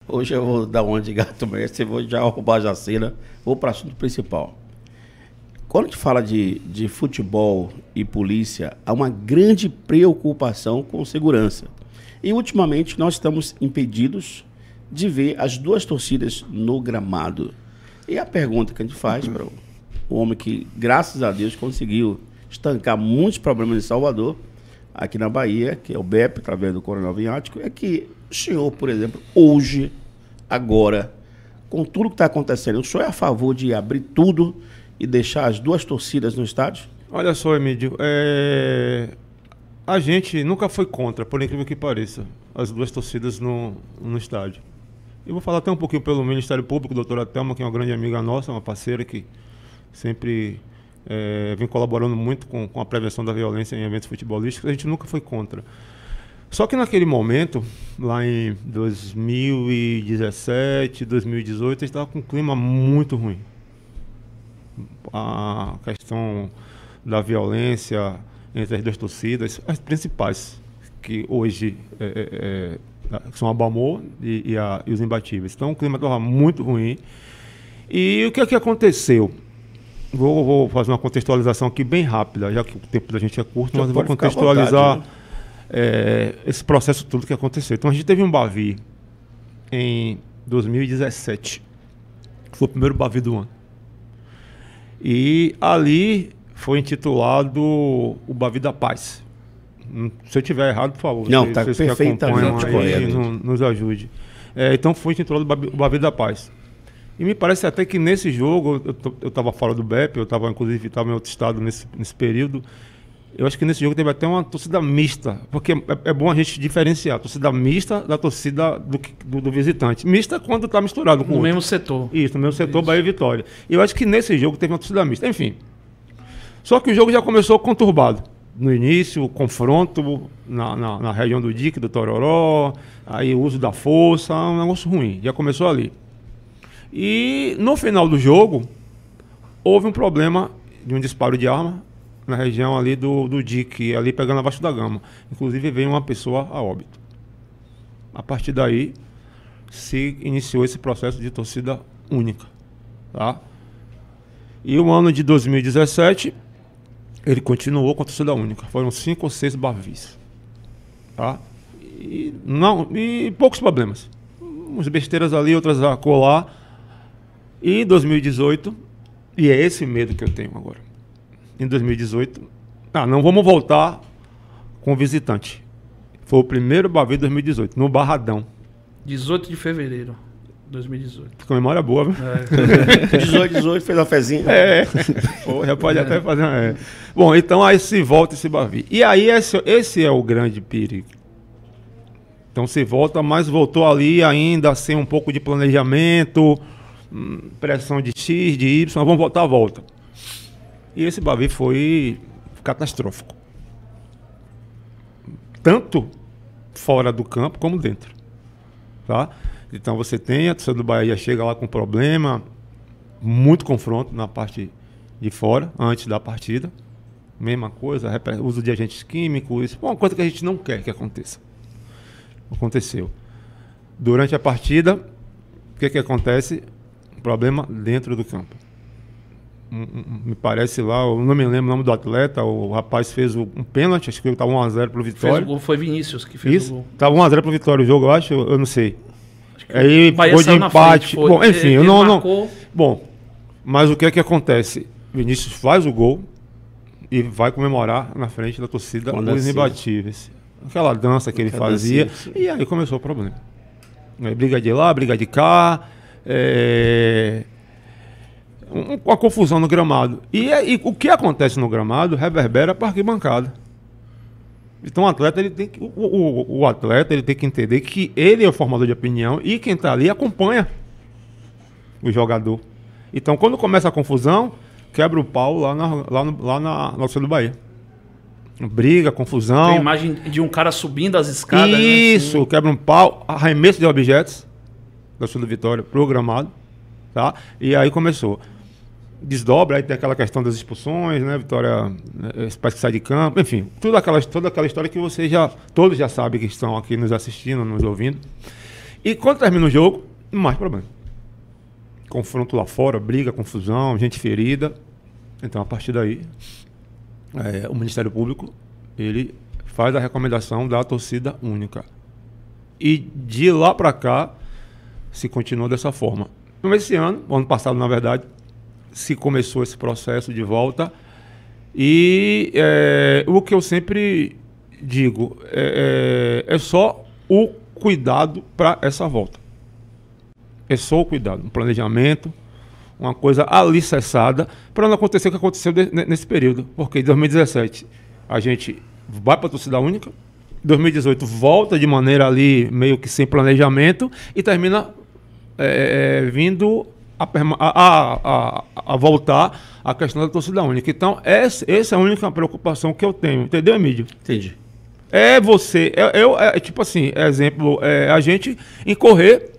Hoje eu vou dar uma de gato mestre, vou já roubar a Jacira, vou para o assunto principal. Quando a gente fala de futebol e polícia, há uma grande preocupação com segurança. E ultimamente nós estamos impedidos de ver as duas torcidas no gramado. E a pergunta que a gente faz para o homem que, graças a Deus, conseguiu estancar muitos problemas em Salvador, aqui na Bahia, que é o BEP, através do Coronel Vinhático, é que o senhor, por exemplo, hoje, agora, com tudo que está acontecendo, o senhor é a favor de abrir tudo e deixar as duas torcidas no estádio? Olha só, Emílio, a gente nunca foi contra, por incrível que pareça, as duas torcidas no estádio. Eu vou falar até um pouquinho pelo Ministério Público, doutora Thelma, que é uma grande amiga nossa, uma parceira que sempre vem colaborando muito com a prevenção da violência em eventos futebolísticos. A gente nunca foi contra. Só que naquele momento, lá em 2017, 2018, a gente estava com um clima muito ruim. A questão da violência entre as duas torcidas, as principais, que hoje são a Bamor e os Imbatíveis. Então o clima estava muito ruim. E o que é que aconteceu? Vou fazer uma contextualização aqui bem rápida, já que o tempo da gente é curto, mas eu vou contextualizar esse processo todo que aconteceu. Então a gente teve um Bavi em 2017, que foi o primeiro Bavi do ano. E ali foi intitulado o Bavi da Paz. Se eu estiver errado, por favor. Não, está perfeitamente correto. Nos ajude. Então foi intitulado o Bavi da Paz. E me parece até que nesse jogo, eu estava fora do BEP, eu estava inclusive em outro estado nesse período. Eu acho que nesse jogo teve até uma torcida mista, porque é bom a gente diferenciar a torcida mista da torcida do visitante. Mista quando está misturado com no mesmo setor. Isso, no mesmo setor, Bahia e Vitória. E eu acho que nesse jogo teve uma torcida mista. Enfim. Só que o jogo já começou conturbado. No início, o confronto na região do dique, do Tororó, aí o uso da força, um negócio ruim. Já começou ali. E no final do jogo, houve um problema de um disparo de arma na região ali do dique, ali pegando abaixo da gama. Inclusive veio uma pessoa a óbito. A partir daí, se iniciou esse processo de torcida única. Tá? E o ano de 2017, ele continuou com a torcida única. Foram 5 ou 6 Bavis. Tá? E poucos problemas. Umas besteiras ali, outras a colar. E em 2018, e é esse medo que eu tenho agora. Em 2018, não vamos voltar com o visitante. Foi o primeiro Bavi de 2018, no Barradão. 18 de fevereiro de 2018. Com memória boa, viu? 18, fez uma fezinha. Pô, já pode até fazer uma... Bom, então aí se volta esse Bavi. E aí esse é o grande perigo. Então se volta, mas voltou ali ainda sem um pouco de planejamento, pressão de X, de Y, vamos voltar à volta. E esse Bavi foi catastrófico. Tanto fora do campo como dentro. Tá? Então você tem a torcida do Bahia chega lá com problema, muito confronto na parte de fora, antes da partida. Mesma coisa, uso de agentes químicos, uma coisa que a gente não quer que aconteça. Aconteceu. Durante a partida, o que acontece? Problema dentro do campo. Me parece lá, eu não me lembro o nome do atleta, o rapaz fez um pênalti, acho que estava 1-0 pro Vitória. Fez o gol, foi Vinícius que fez o gol. Estava 1-0 pro Vitória o jogo, eu acho, eu não sei. Aí foi de empate. Frente, bom, enfim, eu não. Bom, mas o que é que acontece? Vinícius faz o gol e vai comemorar na frente da torcida os Imbatíveis. Aquela dança que ele fazia. E aí começou o problema. Briga de lá, briga de cá. Uma confusão no gramado. E o que acontece no gramado reverbera para a arquibancada. Então o atleta ele tem que, o atleta ele tem que entender que ele é o formador de opinião e quem está ali acompanha o jogador. Então quando começa a confusão, quebra o pau lá na torcida do Bahia. Briga, confusão. Tem a imagem de um cara subindo as escadas. Isso, né? Assim. Quebra um pau, arremesso de objetos da torcida do Vitória pro gramado. Tá? E aí começou. Desdobra, aí tem aquela questão das expulsões, né? Vitória parece que sai de campo, enfim, toda aquela história que todos já sabem que estão aqui nos assistindo, nos ouvindo. E quando termina o jogo, mais problema. Confronto lá fora, briga, confusão, gente ferida. Então, a partir daí, o Ministério Público, ele faz a recomendação da torcida única. E de lá para cá, se continua dessa forma. Mas esse ano passado, na verdade, se começou esse processo de volta. E o que eu sempre digo é só o cuidado para essa volta. É só o cuidado, um planejamento, uma coisa alicerçada para não acontecer o que aconteceu nesse período. Porque em 2017 a gente vai para a torcida única, em 2018 volta de maneira ali meio que sem planejamento e termina vindo a voltar a questão da torcida única. Então, essa é a única preocupação que eu tenho. Entendeu, Emílio? Entendi. Tipo assim, exemplo, a gente incorrer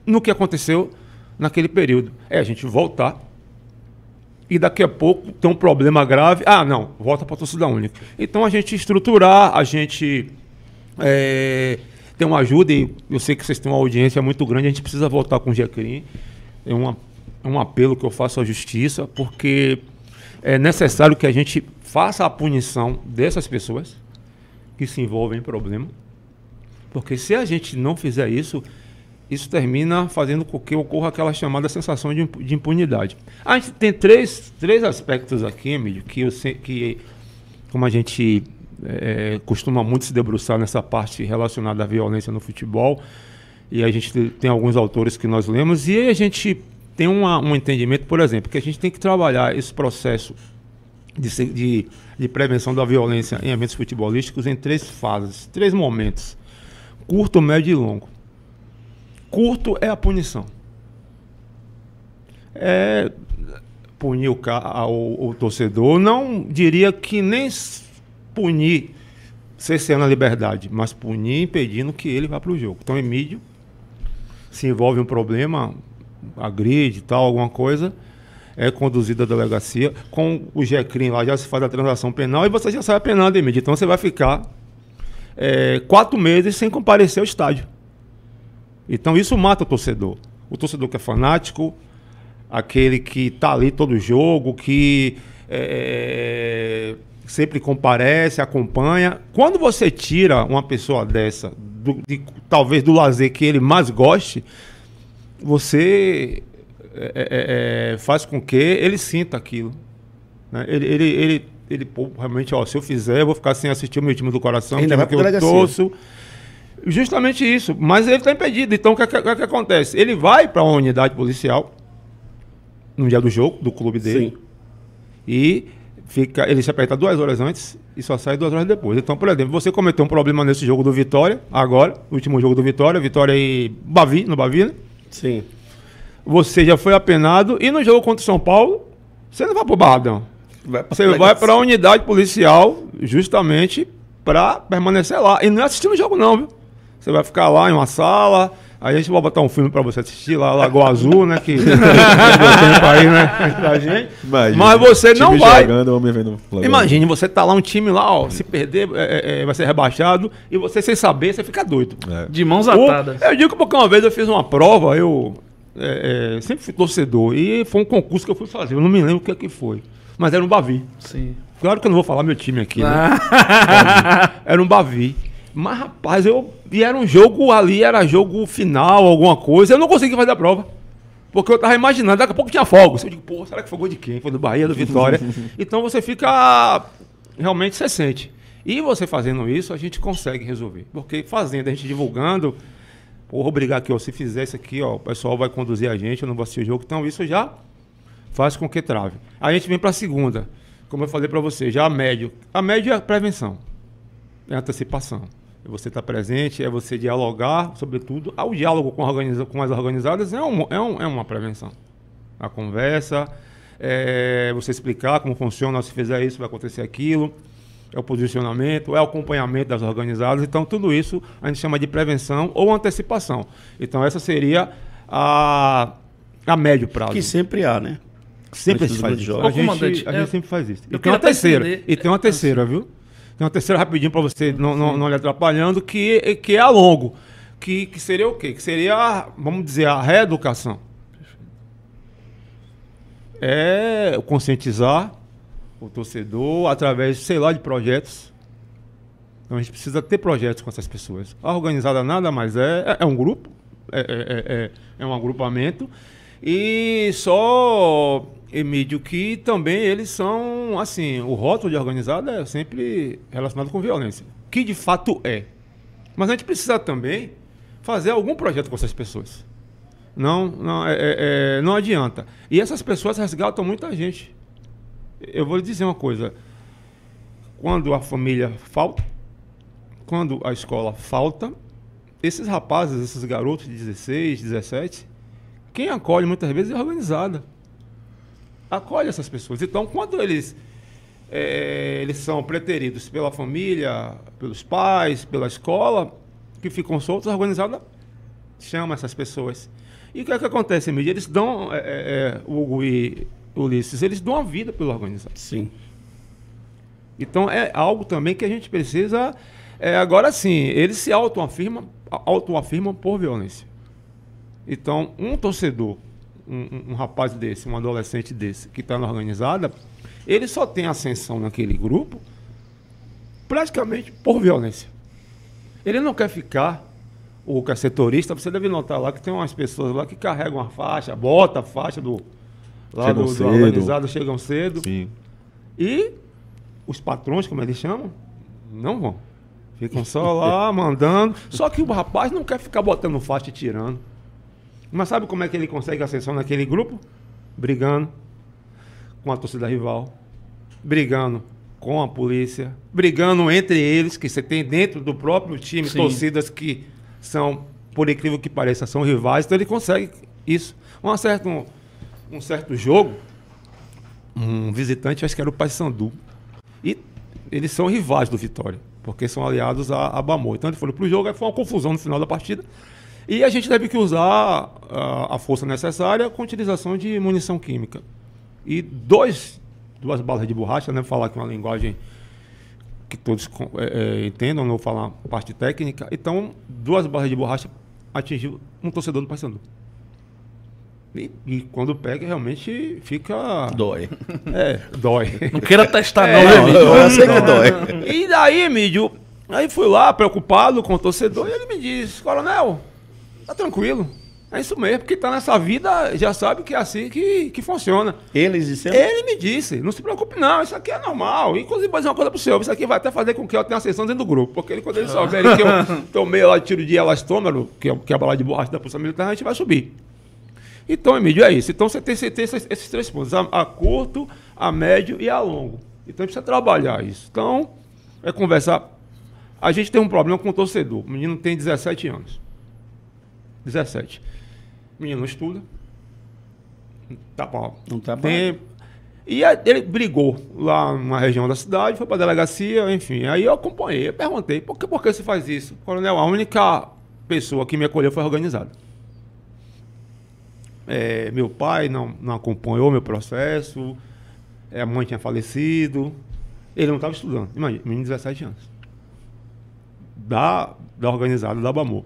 no que aconteceu naquele período. A gente voltar e daqui a pouco tem um problema grave. Não, volta para a torcida única. Então, a gente estruturar, a gente ter uma ajuda, e eu sei que vocês têm uma audiência muito grande, a gente precisa voltar com o Jecrim. É um apelo que eu faço à justiça, porque é necessário que a gente faça a punição dessas pessoas que se envolvem em problema. Porque se a gente não fizer isso, isso termina fazendo com que ocorra aquela chamada sensação de impunidade. A gente tem três aspectos aqui, Emílio, que como a gente costuma muito se debruçar nessa parte relacionada à violência no futebol, e a gente tem alguns autores que nós lemos, e aí a gente tem um entendimento, por exemplo, que a gente tem que trabalhar esse processo de prevenção da violência em ambientes futebolísticos em 3 fases, 3 momentos: curto, médio e longo. Curto é a punição. Punir o torcedor, não diria que nem punir cerceando a liberdade, mas punir impedindo que ele vá para o jogo. Então, Emílio se envolve um problema, agride e tal, alguma coisa, é conduzido à delegacia. Com o Jecrim lá já se faz a transação penal e você já sai penado, Emílio. Então você vai ficar 4 meses sem comparecer ao estádio. Então isso mata o torcedor. O torcedor que é fanático, aquele que está ali todo jogo, que sempre comparece, acompanha. Quando você tira uma pessoa dessa, talvez do lazer que ele mais goste, você faz com que ele sinta aquilo, né? Ele realmente, se eu fizer, eu vou ficar sem assistir o meu time do coração, ainda vai que eu torço. Justamente isso, mas ele está impedido. Então o que acontece? Ele vai para uma unidade policial no dia do jogo, do clube dele. Sim. E ele se aperta 2 horas antes e só sai 2 horas depois. Então, por exemplo, você cometeu um problema nesse jogo do Vitória, agora, o último jogo do Vitória e Bavi, no Bavi, né? Sim. Você já foi apenado e no jogo contra o São Paulo, você não vai pro Barradão. Você vai para a unidade policial justamente para permanecer lá. E não é assistindo o jogo não, viu? Você vai ficar lá em uma sala, aí a gente vai botar um filme para você assistir lá, Lagoa Azul, né? Que deu tempo aí, né? Pra gente. Imagine, mas você não vai. Jogando, vendo imagine, você tá lá, um time lá, se perder, vai ser rebaixado, e você sem saber, você fica doido. De mãos atadas. Eu digo porque uma vez eu fiz uma prova, eu sempre fui torcedor, e foi um concurso que eu fui fazer, eu não me lembro o que foi. Mas era um Bavi. Sim. Claro que eu não vou falar meu time aqui, né? Era um Bavi. Mas, rapaz, e era um jogo ali, era jogo final, alguma coisa. Eu não consegui fazer a prova. Porque eu tava imaginando, daqui a pouco tinha fogos. Eu digo, será que foi gol de quem? Foi do Bahia, do Vitória. Então você fica... Realmente você sente. E você fazendo isso, a gente consegue resolver. Porque fazendo, a gente divulgando... Vou brigar aqui, se fizer isso aqui, o pessoal vai conduzir a gente, eu não vou assistir o jogo. Então isso já faz com que trave. Aí a gente vem para a segunda. Como eu falei para você, já a médio. A médio é a prevenção. É a antecipação. É você estar presente, é você dialogar, sobretudo. O diálogo com as organizadas é uma prevenção. A conversa, você explicar como funciona, se fizer isso vai acontecer aquilo, é o posicionamento, é o acompanhamento das organizadas. Então, tudo isso a gente chama de prevenção ou antecipação. Então, essa seria a médio prazo. Que sempre há, né? Sempre se faz isso. A gente sempre faz isso. E tem uma terceira. E tem uma terceira, viu? Tem uma terceira rapidinho para você não lhe atrapalhando, que é a longo. que seria o quê? Que seria, vamos dizer, a reeducação. É conscientizar o torcedor através, sei lá, de projetos. Então a gente precisa ter projetos com essas pessoas. A organizada nada mais é um grupo, é um agrupamento. E só, Emílio, que também eles são, assim, o rótulo de organizada é sempre relacionado com violência, que de fato é. Mas a gente precisa também fazer algum projeto com essas pessoas. Não adianta. E essas pessoas resgatam muita gente. Eu vou lhe dizer uma coisa. Quando a família falta, quando a escola falta, esses rapazes, esses garotos de 16, 17, quem acolhe muitas vezes é a organizada. Acolhe essas pessoas. Então, quando eles são preteridos pela família, pelos pais, pela escola, que ficam soltos, a organizada chama essas pessoas. E o que é que acontece, Emílio? Eles dão, Hugo e Ulisses, eles dão a vida pelo organizado. Sim. Então é algo também que a gente precisa. Agora sim, eles se autoafirmam por violência. Então, um torcedor, um rapaz desse, um adolescente desse, que está na organizada, ele só tem ascensão naquele grupo praticamente por violência. Ele não quer ficar. O que é setorista, você deve notar lá que tem umas pessoas lá que carregam a faixa, bota a faixa do organizado, chegam cedo. Sim. E os patrões, como eles chamam, não vão. Ficam só lá mandando. Só que o rapaz não quer ficar botando faixa e tirando. Mas sabe como é que ele consegue ascensão naquele grupo? Brigando com a torcida rival, brigando com a polícia, brigando entre eles, que você tem dentro do próprio time, Sim. torcidas que são, por incrível que pareça, são rivais, então ele consegue isso. Um certo jogo, um visitante, acho que era o Paysandu, e eles são rivais do Vitória, porque são aliados a Bamor. Então ele foi pro jogo, aí foi uma confusão no final da partida, e a gente teve que usar a força necessária com a utilização de munição química. E duas balas de borracha, né, falar que é uma linguagem que todos entendam, não vou falar parte técnica. Então, 2 balas de borracha atingiu um torcedor do Paysandu. E quando pega, realmente fica... Dói. Dói. Não queira testar, não, Não, Emílio. eu sei que dói. E daí, Emílio, aí fui lá, preocupado com o torcedor, e ele me disse, coronel, tá tranquilo. É isso mesmo, porque tá nessa vida, já sabe que é assim que funciona. Eles disseram? Ele me disse, não se preocupe não, isso aqui é normal. Inclusive, vou dizer uma coisa pro senhor, isso aqui vai até fazer com que eu tenha ascensão dentro do grupo. Porque quando eles souberem que eu tomei lá de tiro de elastômero, que é a bala de borracha da Polícia Militar, a gente vai subir. Então, Emílio, é isso. Então você tem esses 3 pontos, a curto, a médio e a longo. Então a gente precisa trabalhar isso. Então, é conversar. A gente tem um problema com o torcedor. O menino tem 17 anos. 17. O menino não estuda. Não trabalha. E aí ele brigou lá numa região da cidade, foi para a delegacia, enfim. Aí eu acompanhei, eu perguntei, por que você faz isso? Coronel, a única pessoa que me acolheu foi organizada. Meu pai não acompanhou meu processo, a mãe tinha falecido, ele não estava estudando. Imagina, menino de 17 anos. Da organizada, da Bamor.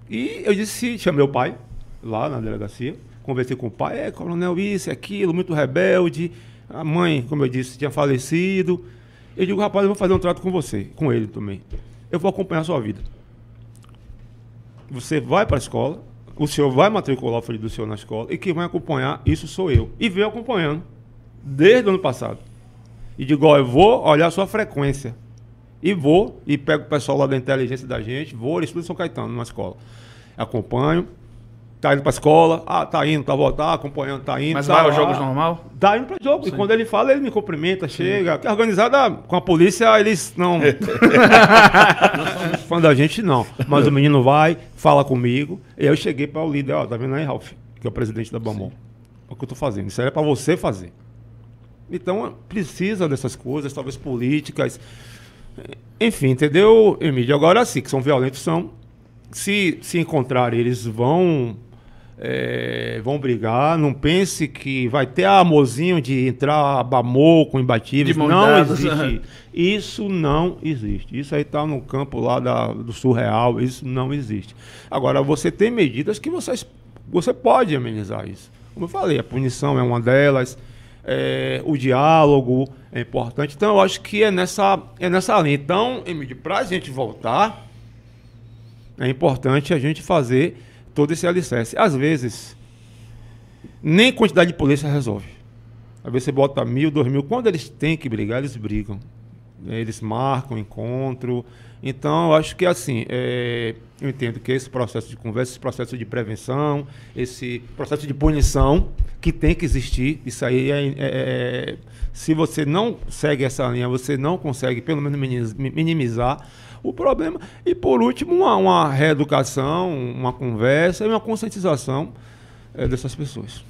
E eu disse, chamei o pai lá na delegacia, conversei com o pai, coronel, isso, aquilo, muito rebelde. A mãe, como eu disse, tinha falecido. Eu digo, rapaz, eu vou fazer um trato com você, com ele também. Eu vou acompanhar a sua vida. Você vai para a escola, o senhor vai matricular o filho do senhor na escola, e quem vai acompanhar isso sou eu. E venho acompanhando, desde o ano passado. E digo, eu vou olhar a sua frequência. E pego o pessoal lá da inteligência da gente, eles estudam em São Caetano, na escola. Acompanho. Tá indo pra escola, tá indo, tá voltando, acompanhando, tá indo. Mas tá vai aos lá. jogos normal? Tá indo pra jogo. Sim. E quando ele fala, ele me cumprimenta, chega. Porque a organizada com a polícia, eles não. Não somos fã da gente, não. Mas o menino vai, fala comigo. E aí eu cheguei para o líder, tá vendo aí, Ralf? Que é o presidente da Bamor. O que eu tô fazendo? Isso aí é pra você fazer. Então, precisa dessas coisas, talvez políticas. Enfim, entendeu, Emílio? Agora sim, que são violentos, são. Se encontrarem, eles vão vão brigar. Não pense que vai ter amorzinho de entrar bamô com imbatíveis. De mão Não dadas, existe. Isso não existe. Isso aí está no campo lá do surreal. Isso não existe. Agora, você tem medidas que você pode amenizar isso. Como eu falei, a punição é uma delas. O diálogo é importante. Então, eu acho que é nessa linha. Então, Emílio, para a gente voltar, é importante a gente fazer todo esse alicerce. Às vezes, nem quantidade de polícia resolve. Às vezes você bota 1.000, 2.000. Quando eles têm que brigar, eles brigam. Eles marcam encontro. Então, eu acho que assim, eu entendo que esse processo de conversa, esse processo de prevenção, esse processo de punição, que tem que existir, isso aí se você não segue essa linha, você não consegue, pelo menos, minimizar o problema. E, por último, uma reeducação, uma conversa e uma conscientização dessas pessoas.